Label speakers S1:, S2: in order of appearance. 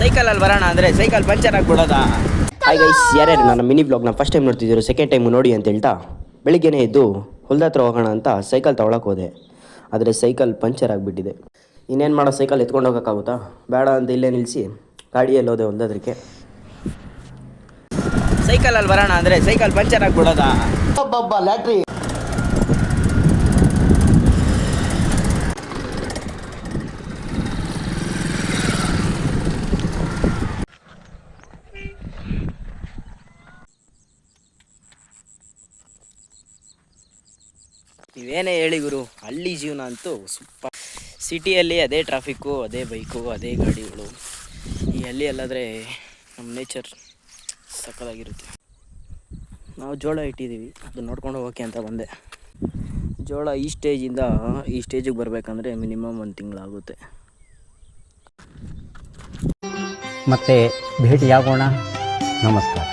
S1: ಸೈಕಲಲ್ಲಿ ಬರೋಣ ಅಂದರೆ cycle puncture ಆಗಿಬಿಡೋದಾ? ಹಾಯ್ ಗೈಸ್, ಯಾರ್ಯಾರು ನನ್ನ ಮಿನಿ ಬ್ಲಾಗ್ನ ಫಸ್ಟ್ ಟೈಮ್ ನೋಡ್ತಿದ್ದೀರೋ ಸೆಕೆಂಡ್ ಟೈಮು ನೋಡಿ ಅಂತ ಹೇಳ್ತಾ ಬೆಳಿಗ್ಗೆನೇ ಎದ್ದು ಹೊಲ್ದ ಹತ್ರ ಹೋಗೋಣ ಅಂತ ಸೈಕಲ್ ತೊಗೊಳಕ್ಕೆ ಹೋದೆ. ಆದರೆ ಸೈಕಲ್ ಪಂಚರ್ ಆಗಿಬಿಟ್ಟಿದೆ. ಇನ್ನೇನು ಮಾಡೋ, ಸೈಕಲ್ ಎತ್ಕೊಂಡು ಹೋಗೋಕ್ಕಾಗುತ್ತಾ? ಬೇಡ ಅಂತ ಇಲ್ಲೇ ನಿಲ್ಲಿಸಿ ಗಾಡಿಯಲ್ಲಿ ಹೋದೆ ಹೊಲ್ದದ್ರಕ್ಕೆ. ಸೈಕಲಲ್ಲಿ ಬರೋಣ ಅಂದರೆ ಸೈಕಲ್ ಪಂಚರ್ ಆಗಿಬಿಡೋದಾ? ಲ್ಯಾಟ್ರಿ. ನೀವೇನೇ ಹೇಳಿ ಗುರು, ಹಳ್ಳಿ ಜೀವನ ಅಂತೂ ಸೂಪರ್. ಸಿಟಿಯಲ್ಲಿ ಅದೇ ಟ್ರಾಫಿಕ್ಕು, ಅದೇ ಬೈಕು, ಅದೇ ಗಾಡಿಗಳು. ಈ ಹಳ್ಳಿಯಲ್ಲಾದರೆ ನಮ್ಮ ನೇಚರ್ ಸಕ್ಕತ್ತಾಗಿರುತ್ತೆ. ನಾವು ಜೋಳ ಇಟ್ಟಿದ್ದೀವಿ, ಅದು ನೋಡ್ಕೊಂಡು ಹೋಗೋಕ್ಕೆ ಅಂತ ಬಂದೆ. ಜೋಳ ಈ ಸ್ಟೇಜಿಂದ ಈ ಸ್ಟೇಜಿಗೆ ಬರಬೇಕಂದ್ರೆ ಮಿನಿಮಮ್ 1 ತಿಂಗಳಾಗುತ್ತೆ.
S2: ಮತ್ತೆ ಭೇಟಿಯಾಗೋಣ. ನಮಸ್ಕಾರ.